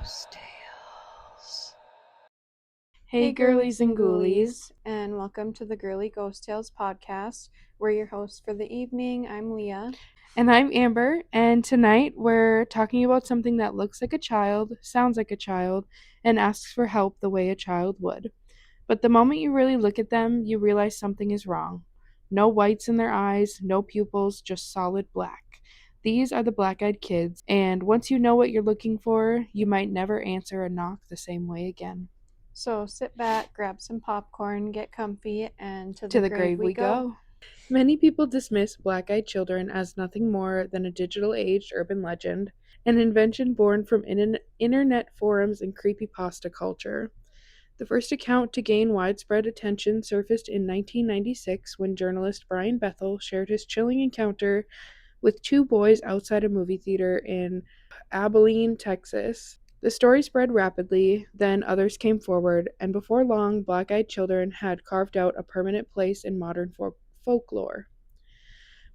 Ghost Tales. Hey, girlies and ghoulies, and welcome to the Girly Ghost Tales podcast. We're your hosts for the evening. I'm Leah. And I'm Amber, and tonight we're talking about something that looks like a child, sounds like a child, and asks for help the way a child would. But the moment you really look at them, you realize something is wrong. No whites in their eyes, no pupils, just solid black. These are the black-eyed kids, and once you know what you're looking for, you might never answer a knock the same way again. So sit back, grab some popcorn, get comfy, and to To the the grave grave we we go. go. Many people dismiss black-eyed children as nothing more than a digital-aged urban legend, an invention born from internet forums and creepypasta culture. The first account to gain widespread attention surfaced in 1996 when journalist Brian Bethel shared his chilling encounter with two boys outside a movie theater in Abilene, Texas. The story spread rapidly, then others came forward, and before long, black eyed children had carved out a permanent place in modern folklore.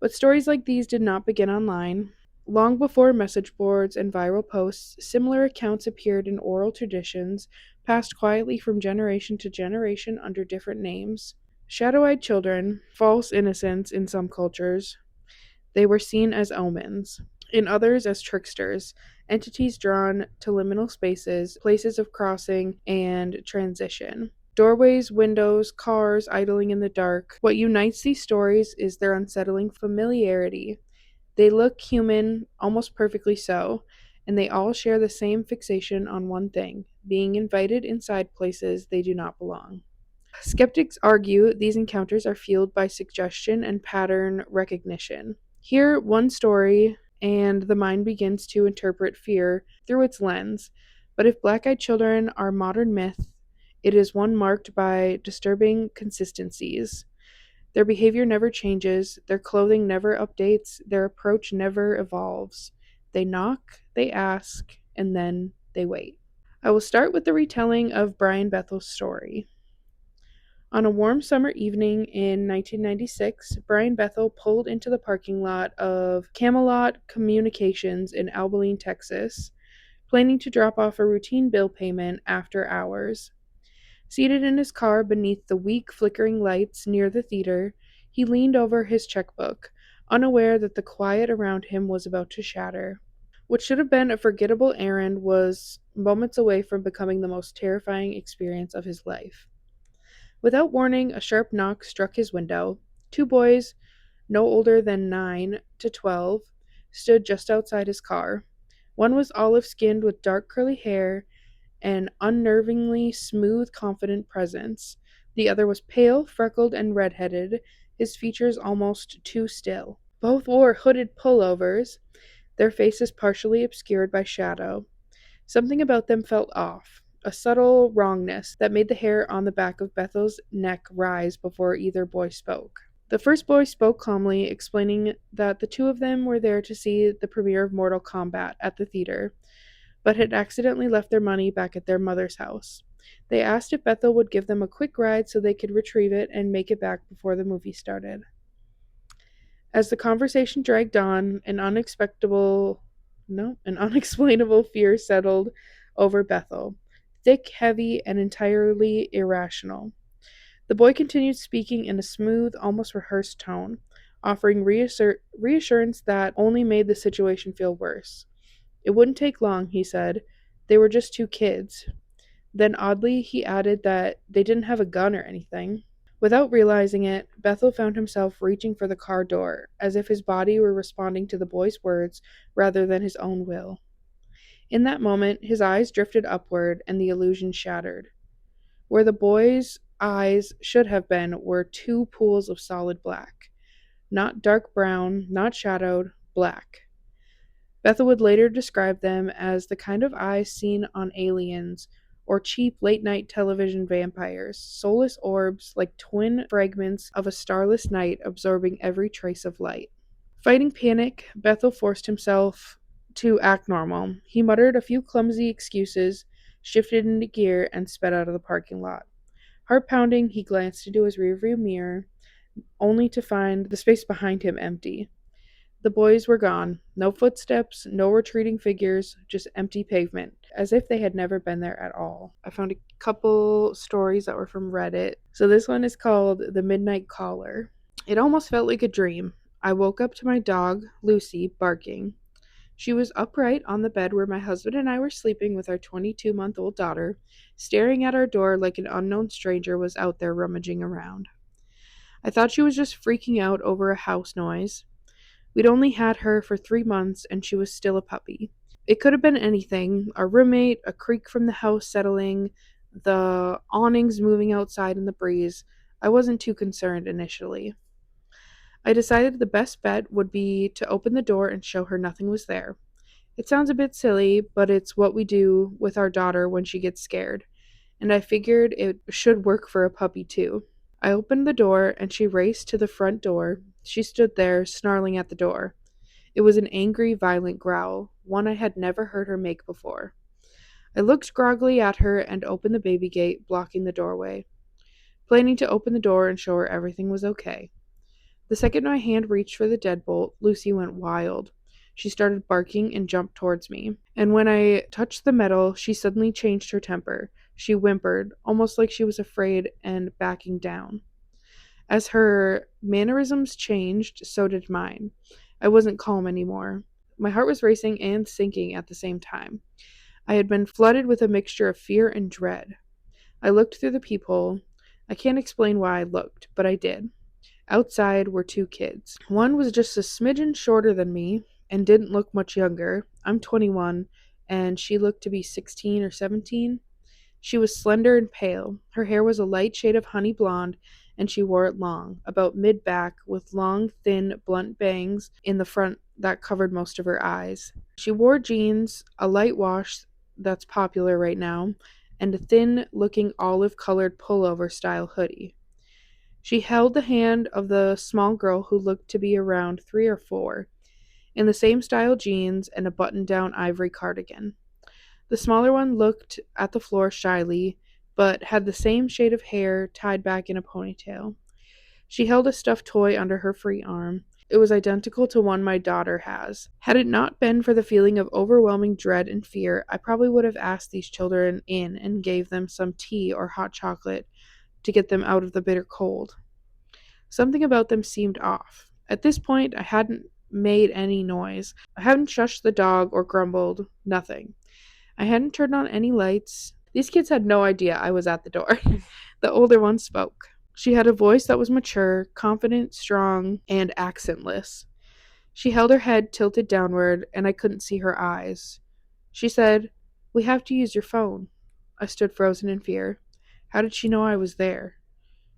But stories like these did not begin online. Long before message boards and viral posts, similar accounts appeared in oral traditions, passed quietly from generation to generation under different names. Shadow eyed children, false innocents in some cultures, they were seen as omens, in others as tricksters, entities drawn to liminal spaces, places of crossing and transition. Doorways, windows, cars idling in the dark. What unites these stories is their unsettling familiarity. They look human, almost perfectly so, and they all share the same fixation on one thing: being invited inside places they do not belong. Skeptics argue these encounters are fueled by suggestion and pattern recognition. Hear one story, and the mind begins to interpret fear through its lens. But if black eyed children are modern myth, it is one marked by disturbing consistencies. Their behavior never changes, their clothing never updates, their approach never evolves. They knock, they ask, and then they wait. I will start with the retelling of Brian Bethel's story. On a warm summer evening in 1996, Brian Bethel pulled into the parking lot of Camelot Communications in Abilene, Texas, planning to drop off a routine bill payment after hours. Seated in his car beneath the weak flickering lights near the theater, he leaned over his checkbook, unaware that the quiet around him was about to shatter. What should have been a forgettable errand was moments away from becoming the most terrifying experience of his life. Without warning, a sharp knock struck his window. Two boys, no older than 9 to 12, stood just outside his car. One was olive skinned with dark curly hair and unnervingly smooth, confident presence. The other was pale, freckled, and red-headed, his features almost too still. Both wore hooded pullovers, their faces partially obscured by shadow. Something about them felt off, a subtle wrongness that made the hair on the back of Bethel's neck rise before either boy spoke. The first boy spoke calmly, explaining that the two of them were there to see the premiere of Mortal Kombat at the theater, but had accidentally left their money back at their mother's house. They asked if Bethel would give them a quick ride so they could retrieve it and make it back before the movie started. As the conversation dragged on, an unexplainable fear settled over Bethel, thick, heavy, and entirely irrational. The boy continued speaking in a smooth, almost rehearsed tone, offering reassurance that only made the situation feel worse. It wouldn't take long, he said. They were just two kids. Then oddly, he added that they didn't have a gun or anything. Without realizing it, Bethel found himself reaching for the car door, as if his body were responding to the boy's words rather than his own will. In that moment, his eyes drifted upward and the illusion shattered. Where the boy's eyes should have been were two pools of solid black. Not dark brown, not shadowed, black. Bethel would later describe them as the kind of eyes seen on aliens or cheap late-night television vampires, soulless orbs like twin fragments of a starless night absorbing every trace of light. Fighting panic, Bethel forced himself to act normal. He muttered a few clumsy excuses, shifted into gear, and sped out of the parking lot. Heart pounding, he glanced into his rearview mirror, only to find the space behind him empty. The boys were gone. No footsteps, no retreating figures, just empty pavement, as if they had never been there at all. I found a couple stories that were from Reddit. So this one is called The Midnight Caller. It almost felt like a dream. I woke up to my dog, Lucy, barking. She was upright on the bed where my husband and I were sleeping with our 22-month-old daughter, staring at our door like an unknown stranger was out there rummaging around. I thought she was just freaking out over a house noise. We'd only had her for 3 months and she was still a puppy. It could have been anything: a roommate, a creak from the house settling, the awnings moving outside in the breeze. I wasn't too concerned initially. I decided the best bet would be to open the door and show her nothing was there. It sounds a bit silly, but it's what we do with our daughter when she gets scared, and I figured it should work for a puppy too. I opened the door and she raced to the front door. She stood there, snarling at the door. It was an angry, violent growl, one I had never heard her make before. I looked groggily at her and opened the baby gate, blocking the doorway, planning to open the door and show her everything was okay. The second my hand reached for the deadbolt, Lucy went wild. She started barking and jumped towards me. And when I touched the metal, she suddenly changed her temper. She whimpered, almost like she was afraid and backing down. As her mannerisms changed, so did mine. I wasn't calm anymore. My heart was racing and sinking at the same time. I had been flooded with a mixture of fear and dread. I looked through the peephole. I can't explain why I looked, but I did. Outside were two kids. One was just a smidgen shorter than me and didn't look much younger. I'm 21, and she looked to be 16 or 17. She was slender and pale. Her hair was a light shade of honey blonde, and she wore it long, about mid back, with long, thin, blunt bangs in the front that covered most of her eyes. She wore jeans, a light wash that's popular right now, and a thin looking olive colored pullover style hoodie. She held the hand of the small girl who looked to be around 3 or 4, in the same style jeans and a button down ivory cardigan. The smaller one looked at the floor shyly, but had the same shade of hair tied back in a ponytail. She held a stuffed toy under her free arm. It was identical to one my daughter has. Had it not been for the feeling of overwhelming dread and fear, I probably would have asked these children in and gave them some tea or hot chocolate to get them out of the bitter cold. Something about them seemed off. At this point, I hadn't made any noise. I hadn't shushed the dog or grumbled. Nothing. I hadn't turned on any lights. These kids had no idea I was at the door. The older one spoke. She had a voice that was mature, confident, strong, and accentless. She held her head tilted downward, and I couldn't see her eyes. She said, "We have to use your phone." I stood frozen in fear. How did she know I was there?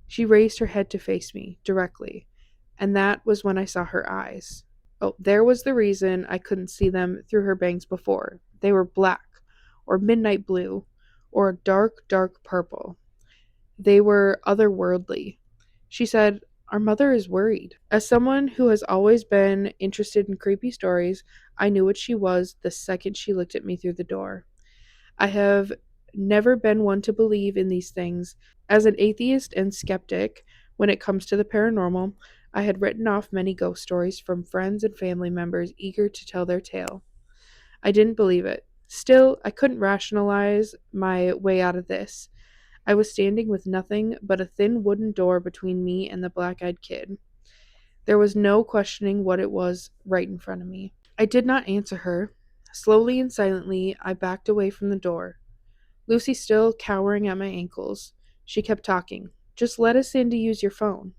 She raised her head to face me, directly, and that was when I saw her eyes. Oh, there was the reason I couldn't see them through her bangs before. They were black, or midnight blue, or a dark, dark purple. They were otherworldly. She said, "Our mother is worried." As someone who has always been interested in creepy stories, I knew what she was the second she looked at me through the door. I have never been one to believe in these things. As an atheist and skeptic, when it comes to the paranormal, I had written off many ghost stories from friends and family members eager to tell their tale. I didn't believe it. Still, I couldn't rationalize my way out of this. I was standing with nothing but a thin wooden door between me and the black eyed kid. There was no questioning what it was right in front of me. I did not answer her. Slowly and silently, I backed away from the door. Lucy still cowering at my ankles. She kept talking. "Just let us in to use your phone."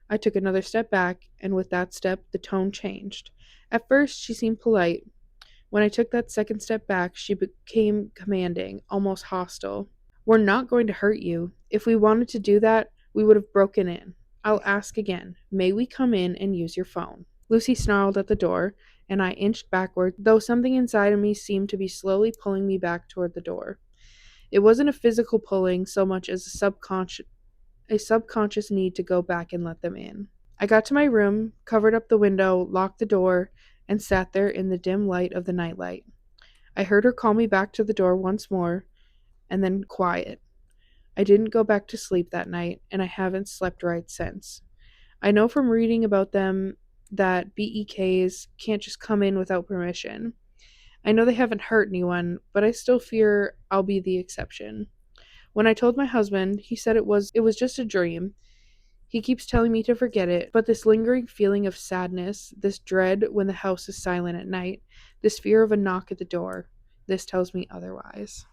I took another step back, and with that step, the tone changed. At first, she seemed polite. When I took that second step back, she became commanding, almost hostile. "We're not going to hurt you. If we wanted to do that, we would have broken in. I'll ask again. May we come in and use your phone?" Lucy snarled at the door, and I inched backward, though something inside of me seemed to be slowly pulling me back toward the door. It wasn't a physical pulling so much as a subconscious need to go back and let them in. I got to my room, covered up the window, locked the door, and sat there in the dim light of the nightlight. I heard her call me back to the door once more, and then quiet. I didn't go back to sleep that night, and I haven't slept right since. I know from reading about them that BEKs can't just come in without permission. I know they haven't hurt anyone, but I still fear I'll be the exception. When I told my husband, he said it was just a dream. He keeps telling me to forget it, but this lingering feeling of sadness, this dread when the house is silent at night, this fear of a knock at the door, this tells me otherwise.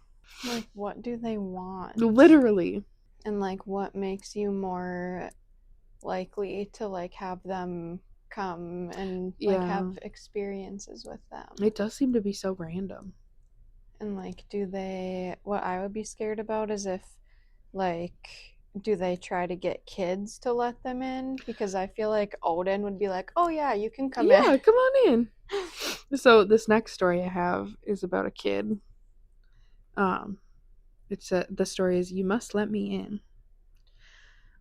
Like, what do they want? Literally. And, like, what makes you more likely to, like, have them come and, like, have experiences with them? It does seem to be so random. And, like, what I would be scared about is if, like, do they try to get kids to let them in? Because I feel like Odin would be like, oh yeah, you can come in. Yeah, come on in. So this next story I have is about a kid. The story is You Must Let Me In.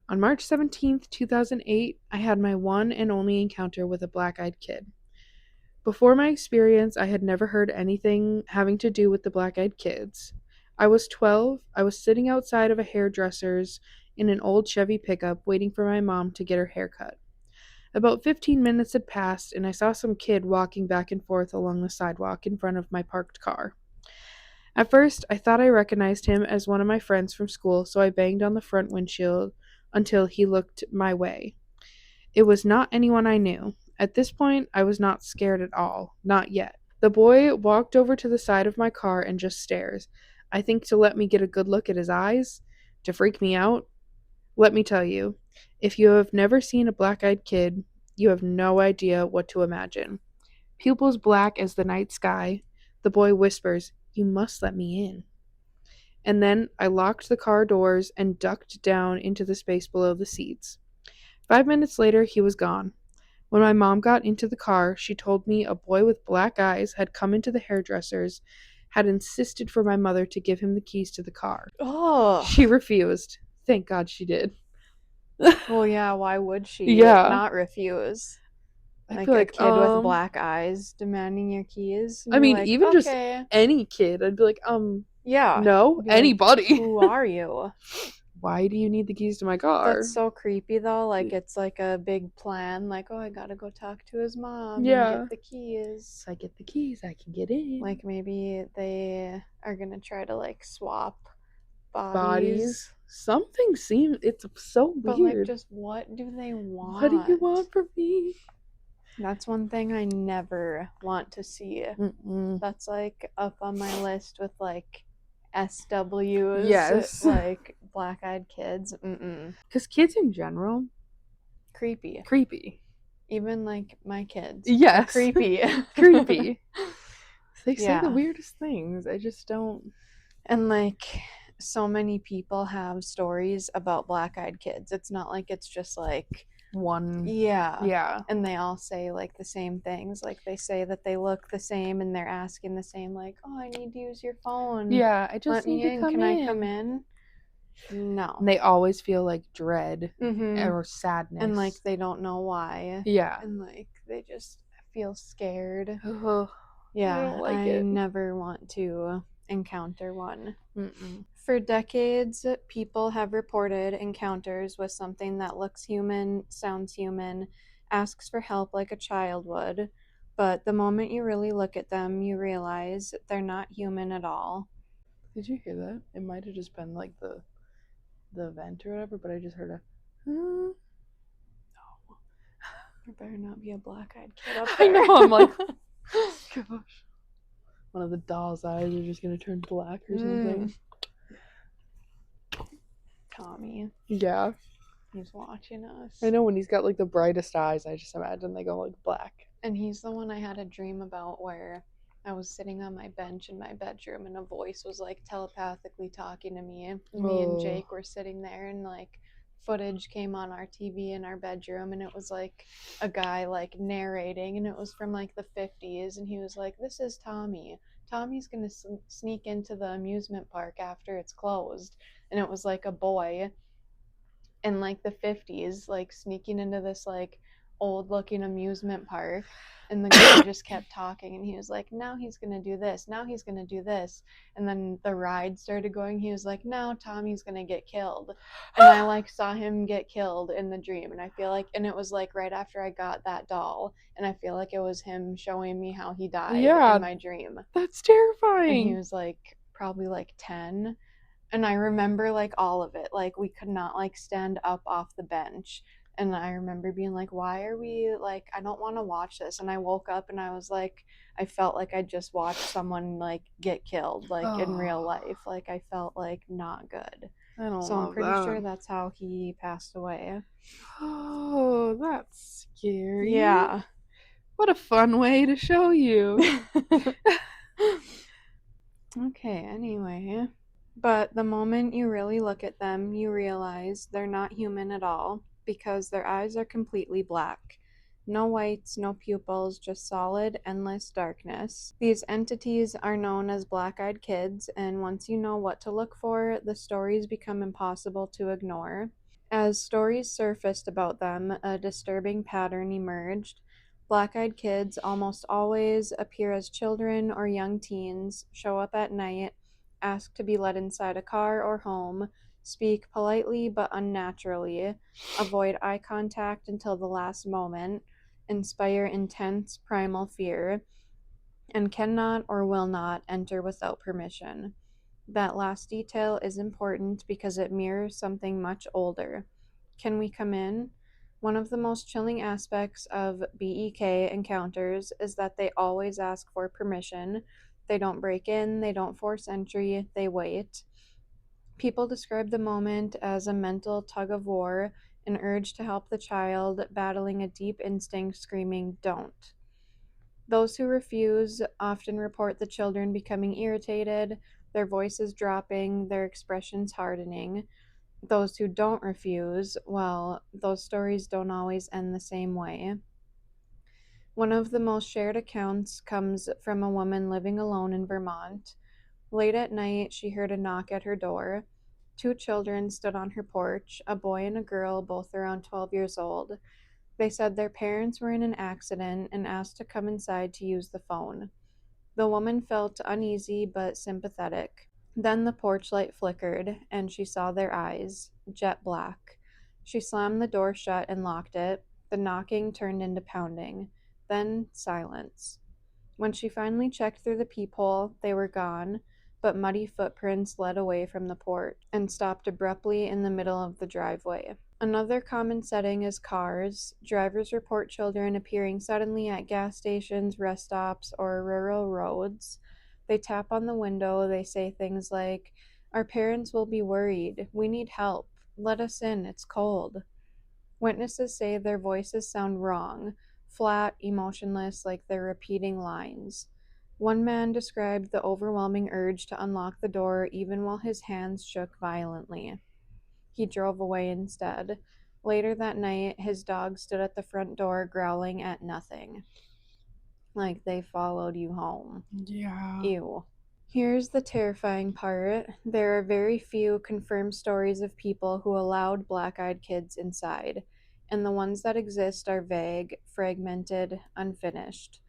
On March 17th, 2008, I had my one and only encounter with a black-eyed kid. Before my experience, I had never heard anything having to do with the black-eyed kids. I was 12. I was sitting outside of a hairdresser's in an old Chevy pickup waiting for my mom to get her hair cut. About 15 minutes had passed, and I saw some kid walking back and forth along the sidewalk in front of my parked car. At first, I thought I recognized him as one of my friends from school, so I banged on the front windshield until he looked my way. It was not anyone I knew. At this point, I was not scared at all. Not yet. The boy walked over to the side of my car and just stares. I think to let me get a good look at his eyes, to freak me out. Let me tell you, if you have never seen a black-eyed kid, you have no idea what to imagine. Pupils black as the night sky. The boy whispers, "You must let me in." And then I locked the car doors and ducked down into the space below the seats. 5 minutes later, he was gone. When my mom got into the car, she told me a boy with black eyes had come into the hairdresser's, had insisted for my mother to give him the keys to the car. Oh. She refused. Thank God she did. Well, yeah, why would she not refuse? I'd Like be a like, kid with black eyes demanding your keys. And I you're mean, like, even just okay. any kid, I'd be like, Yeah. no, Be like, anybody. who are you? Why do you need the keys to my car? That's so creepy though. Like it's like a big plan. Like, oh, I gotta go talk to his mom and Yeah. get the keys. So I get the keys, I can get in. Like maybe they are gonna try to like swap Bodies. Something seems, it's so weird. But like, just what do they want? What do you want from me? That's one thing I never want to see. Mm-mm. That's like up on my list with like SWs. Yes. Like black-eyed kids. Because kids in general, creepy. Even like my kids. Yes. Creepy. Creepy. They say the weirdest things. I just don't. And like so many people have stories about black-eyed kids. It's not like it's just like one. Yeah. And they all say like the same things. Like they say that they look the same and they're asking the same, like, oh, I need to use your phone. Yeah, I just let need me to in. come Can in. I come in? No. And they always feel like dread or sadness. And like they don't know why. Yeah. And like they just feel scared. Yeah. I don't like it. Never want to encounter one. Mm-mm. For decades, people have reported encounters with something that looks human, sounds human, asks for help like a child would, but the moment you really look at them, you realize they're not human at all. Did you hear that? It might have just been like the vent or whatever, but I just heard a no. There better not be a black-eyed kid up I there. know, I'm like, gosh. One of the doll's eyes are just gonna turn black or something. Tommy. Yeah. He's watching us. I know, when he's got like the brightest eyes, I just imagine they go like black. And he's the one I had a dream about where I was sitting on my bench in my bedroom and a voice was like telepathically talking to me. Me and Jake were sitting there and like footage came on our TV in our bedroom and it was like a guy like narrating and it was from like the 50s and he was like, this is Tommy. Tommy's gonna sneak into the amusement park after it's closed. And it was like a boy in like the 50s like sneaking into this like old looking amusement park, and the guy just kept talking, and he was like, now he's gonna do this, now he's gonna do this, and then the ride started going. He was like, now Tommy's gonna get killed, and I like saw him get killed in the dream. And I feel like, and it was like right after I got that doll, and I feel like it was him showing me how he died Yeah, in my dream. that's And he terrifying. was like probably like 10, and I remember like all of it. Like we could not like stand up off the bench. And I remember being like, why are we like, I don't want to watch this. And I woke up and I was like, I felt like I just watched someone like get killed, like in real Oh, life. Like I felt like not good. I don't So I'm love pretty that. sure that's how he passed away. Oh, that's scary. Yeah. What a fun way to show you. Okay, anyway. But the moment you really look at them, you realize they're not human at all because their eyes are completely black. No whites, no pupils, just solid, endless darkness. These entities are known as black eyed kids, and once you know what to look for, the stories become impossible to ignore. As stories surfaced about them, a disturbing pattern emerged. Black eyed kids almost always appear as children or young teens, show up at night, ask to be let inside a car or home, speak politely but unnaturally, avoid eye contact until the last moment, inspire intense primal fear, and cannot or will not enter without permission. That last detail is important because it mirrors something much older. Can we come in? One of the most chilling aspects of BEK encounters is that they always ask for permission. They don't break in, they don't force entry, they wait. People describe the moment as a mental tug of war, an urge to help the child battling a deep instinct screaming, don't. Those who refuse often report the children becoming irritated, their voices dropping, their expressions hardening. Those who don't refuse, well, those stories don't always end the same way. One of the most shared accounts comes from a woman living alone in Vermont. Late at night, she heard a knock at her door. Two children stood on her porch, a boy and a girl, both around 12 years old. They said their parents were in an accident and asked to come inside to use the phone. The woman felt uneasy but sympathetic. Then the porch light flickered, and she saw their eyes, jet black. She slammed the door shut and locked it. The knocking turned into pounding. Then silence. When she finally checked through the peephole, they were gone, but muddy footprints led away from the porch and stopped abruptly in the middle of the driveway. Another common setting is cars. Drivers report children appearing suddenly at gas stations, rest stops, or rural roads. They tap on the window. They say things like, our parents will be worried. We need help. Let us in. It's cold. Witnesses say their voices sound wrong, flat, emotionless, like they're repeating lines. One man described the overwhelming urge to unlock the door even while his hands shook violently. He drove away instead. Later that night, his dog stood at the front door growling at nothing. Like they followed you home. Yeah. Ew. Here's the terrifying part. There are very few confirmed stories of people who allowed black eyed kids inside, and the ones that exist are vague, fragmented, unfinished.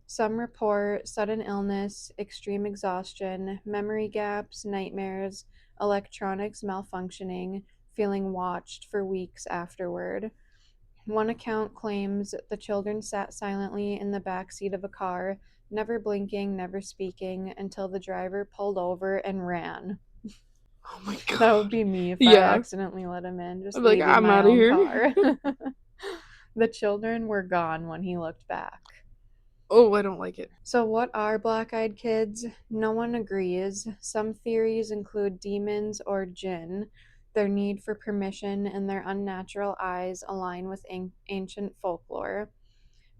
Some report sudden illness, extreme exhaustion, memory gaps, nightmares, electronics malfunctioning, feeling watched for weeks afterward. One account claims the children sat silently in the back seat of a car, never blinking, never speaking, until the driver pulled over and ran. Oh my That would god. be me if I Yeah. accidentally let him in, just I'm like, leaving I'm my out of own here. car. The children were gone when he looked back. Oh, I don't like it. So, what are black eyed kids? No one agrees. Some theories include demons or jinn. Their need for permission and their unnatural eyes align with ancient folklore.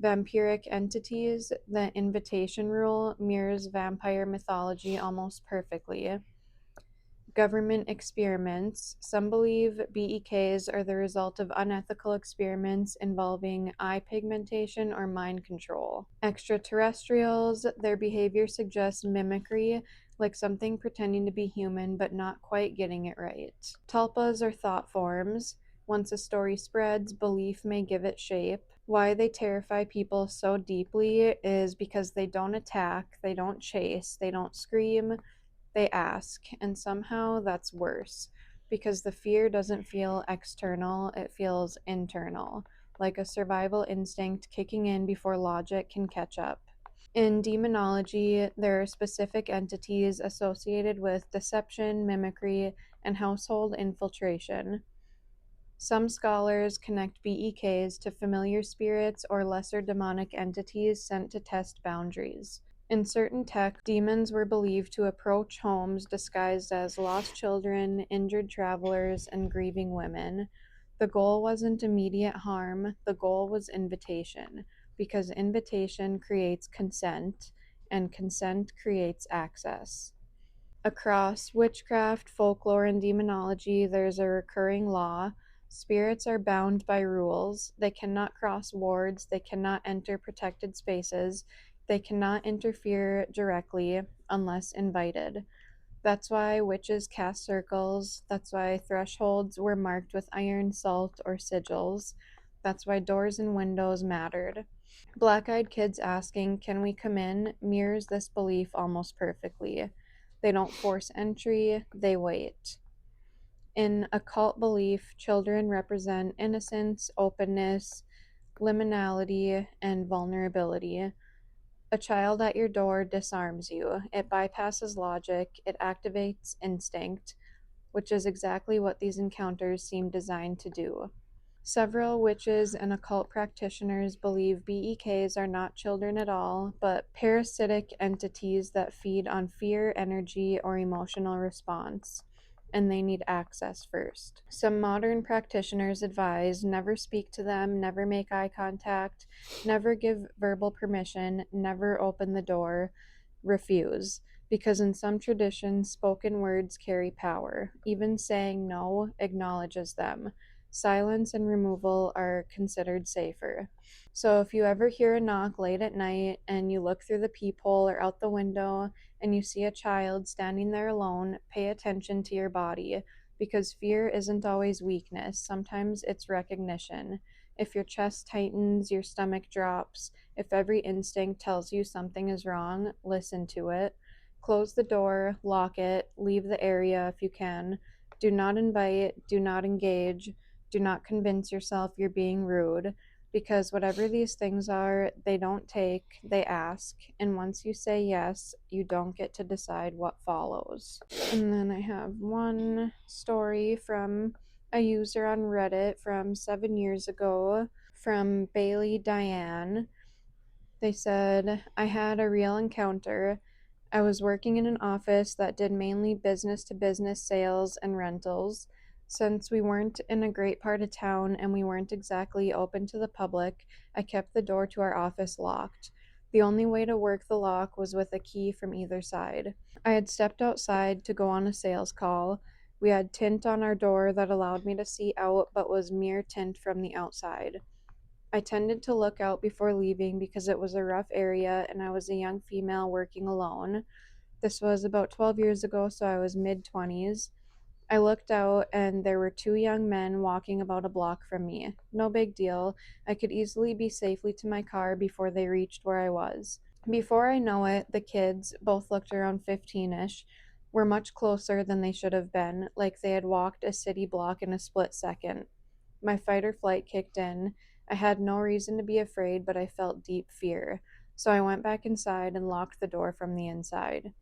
Vampiric entities, the invitation rule mirrors vampire mythology almost perfectly. Government experiments. Some believe BEKs are the result of unethical experiments involving eye pigmentation or mind control. Extraterrestrials. Their behavior suggests mimicry, like something pretending to be human but not quite getting it right. Tulpas are thought forms. Once a story spreads, belief may give it shape. Why they terrify people so deeply is because they don't attack, they don't chase, they don't scream, they ask. And somehow that's worse because the fear doesn't feel external, it feels internal, like a survival instinct kicking in before logic can catch up. In demonology, there are specific entities associated with deception, mimicry, and household infiltration. Some scholars connect BEKs to familiar spirits or lesser demonic entities sent to test boundaries. In certain texts, demons were believed to approach homes disguised as lost children, injured travelers, and grieving women. The goal wasn't immediate harm, the goal was invitation, because invitation creates consent, and consent creates access. Across witchcraft, folklore, and demonology, there's a recurring law. Spirits are bound by rules. They cannot cross wards, they cannot enter protected spaces, they cannot interfere directly unless invited. That's why witches cast circles. That's why thresholds were marked with iron salt or sigils. That's why doors and windows mattered. Black eyed kids asking, "Can we come in?" mirrors this belief almost perfectly. They don't force entry, they wait. In occult belief, children represent innocence, openness, liminality, and vulnerability. A child at your door disarms you. It bypasses logic, it activates instinct, which is exactly what these encounters seem designed to do. Several witches and occult practitioners believe BEKs are not children at all, but parasitic entities that feed on fear, energy, or emotional response, and they need access first. Some modern practitioners advise never speak to them, never make eye contact, never give verbal permission, never open the door, refuse. Because in some traditions, spoken words carry power. Even saying no acknowledges them. Silence and removal are considered safer. So if you ever hear a knock late at night and you look through the peephole or out the window and you see a child standing there alone, pay attention to your body because fear isn't always weakness. Sometimes it's recognition. If your chest tightens, your stomach drops, if every instinct tells you something is wrong, listen to it. Close the door, lock it, leave the area if you can. Do not invite, do not engage, do not convince yourself you're being rude, because whatever these things are, they don't take, they ask. And once you say yes, you don't get to decide what follows. And then I have one story from a user on Reddit from 7 years ago from Bailey Diane. They said, "I had a real encounter. I was working in an office that did mainly business to business sales and rentals. Since we weren't in a great part of town and we weren't exactly open to the public, I kept the door to our office locked. The only way to work the lock was with a key from either side. I had stepped outside to go on a sales call. We had tint on our door that allowed me to see out but was mere tint from the outside. I tended to look out before leaving because it was a rough area and I was a young female working alone. This was about 12 years ago, so I was mid 20s. I looked out and there were two young men walking about a block from me. No big deal. I could easily be safely to my car before they reached where I was. Before I know it, the kids, both looked around 15ish, were much closer than they should have been, like they had walked a city block in a split second. My fight or flight kicked in. I had no reason to be afraid, but I felt deep fear. So I went back inside and locked the door from the inside.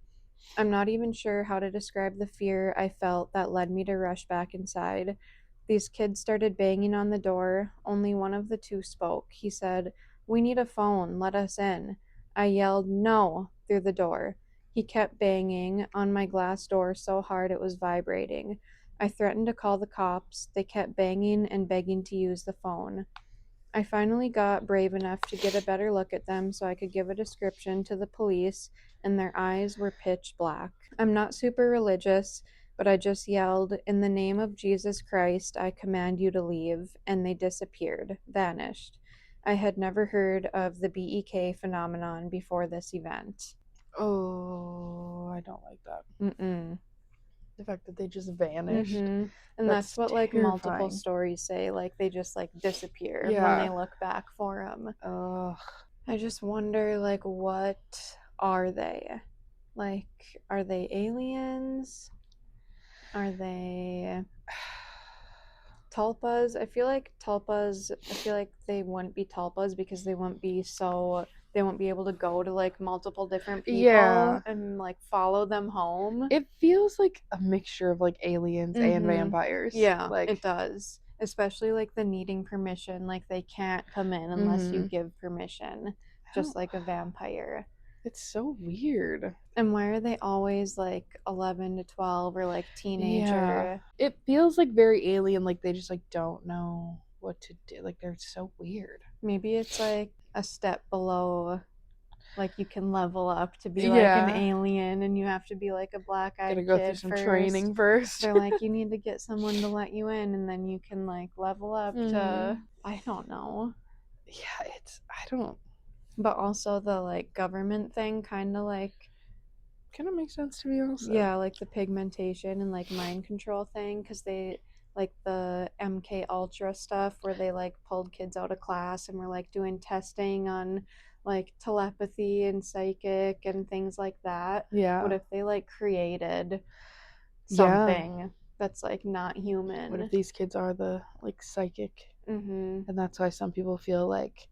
I'm not even sure how to describe the fear I felt that led me to rush back inside. These kids started banging on the door. Only one of the two spoke. He said, "We need a phone. Let us in." I yelled, "No," through the door. He kept banging on my glass door so hard it was vibrating. I threatened to call the cops. They kept banging and begging to use the phone. I finally got brave enough to get a better look at them so I could give a description to the police, and their eyes were pitch black. I'm not super religious, but I just yelled, "In the name of Jesus Christ, I command you to leave," and they disappeared, vanished. I had never heard of the BEK phenomenon before this event. Oh, I don't like that. Mm-mm. The fact that they just vanished. And that's what like multiple terrifying. stories say, like they just like disappear when Yeah. they look back for them. Ugh. I just wonder, like, what are they? Like, are they aliens? Are they tulpas? I feel like they wouldn't be tulpas because they wouldn't be able to go to like multiple different people Yeah. and like follow them home. It feels like a mixture of like aliens and vampires. Yeah, Like it does. Especially like the needing permission, like they can't come in unless you give permission, just like a vampire. It's so weird. And why are they always like 11 to 12 or like teenager? Yeah. It feels like very alien, like they just like don't know what to do. Like they're so weird. Maybe it's like a step below, like you can level up to be like an alien and you have to be like a black-eyed Gotta go through kid some first. training first. They're like, you need to get someone to let you in and then you can like level up to, I don't know. Yeah, I don't. But also the like government thing kind of makes sense to me also. Yeah, like the pigmentation and like mind control thing, because they like the MK Ultra stuff where they like pulled kids out of class and were like doing testing on like telepathy and psychic and things like that. Yeah. What if they like created something that's like not human? What if these kids are the like psychic? And that's why some people feel like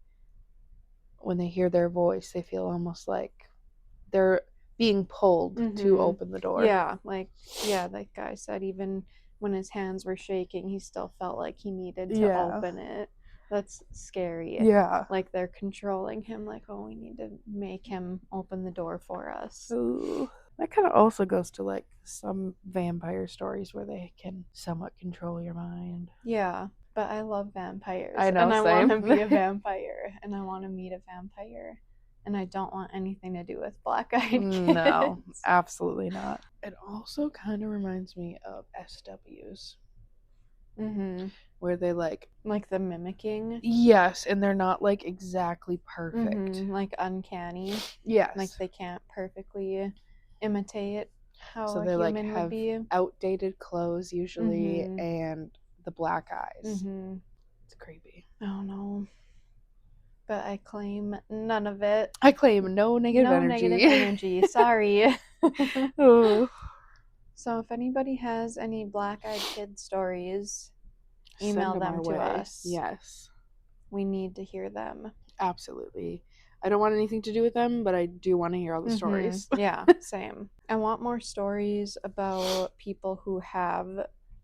when they hear their voice, they feel almost like they're being pulled to open the door. Yeah, like that guy said even when his hands were shaking, he still felt like he needed to open it. That's scary. Yeah. Like they're controlling him, like, oh, we need to make him open the door for us. Ooh. That kind of also goes to like some vampire stories where they can somewhat control your mind. Yeah, but I love vampires. I know, and I same. want to be a vampire, and I want to meet a vampire. And I don't want anything to do with black-eyed kids. No, absolutely not. It also kind of reminds me of SWs. Where they like the mimicking. Yes, and they're not like exactly perfect. Like uncanny. Yes. Like they can't perfectly imitate how so a they human like would have be. outdated clothes usually and the black eyes. It's creepy. I don't know. But I claim none of it. I claim no negative energy. Sorry. Oh. So if anybody has any black-eyed kid stories, email them to us. Yes. We need to hear them. Absolutely. I don't want anything to do with them, but I do want to hear all the stories. Yeah, same. I want more stories about people who have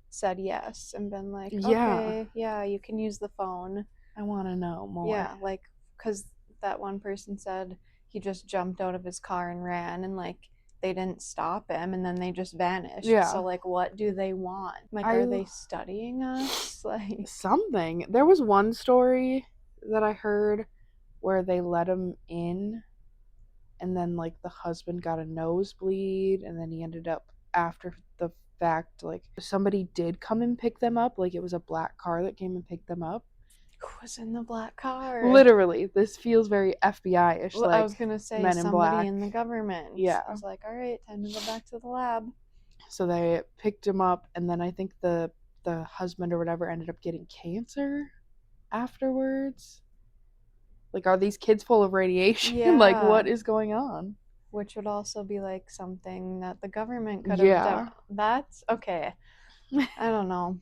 said yes and been like, okay, yeah, you can use the phone. I want to know more. Yeah, like, because that one person said he just jumped out of his car and ran, and like they didn't stop him, and then they just vanished. Yeah. So like, what do they want? Like, are they studying us? Like something. There was one story that I heard where they let him in, and then like the husband got a nosebleed, and then he ended up after the fact like somebody did come and pick them up. Like it was a black car that came and picked them up. Who was in the black car? Literally, this feels very FBI-ish. Well, like I was gonna say Men in somebody Black. in the government. Yeah. I was like, all right, time to go back to the lab. So they picked him up, and then I think the husband or whatever ended up getting cancer afterwards. Like, are these kids full of radiation? Yeah. Like, what is going on? Which would also be like something that the government could have done. That's okay. I don't know.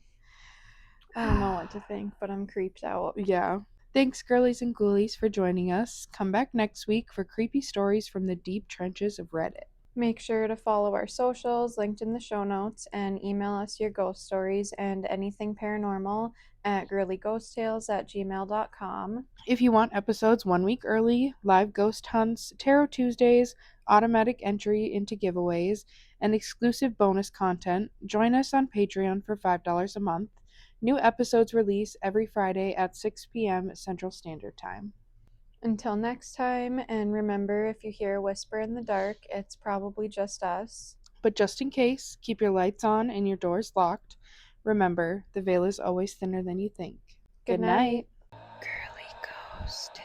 I don't know what to think, but I'm creeped out. Yeah. Thanks, girlies and ghoulies, for joining us. Come back next week for creepy stories from the deep trenches of Reddit. Make sure to follow our socials linked in the show notes and email us your ghost stories and anything paranormal at girlyghosttales@gmail.com. If you want episodes 1 week early, live ghost hunts, tarot Tuesdays, automatic entry into giveaways, and exclusive bonus content, join us on Patreon for $5 a month. New episodes release every Friday at 6 p.m. Central Standard Time. Until next time, and remember, if you hear a whisper in the dark, it's probably just us. But just in case, keep your lights on and your doors locked. Remember, the veil is always thinner than you think. Good night. Girly Ghost.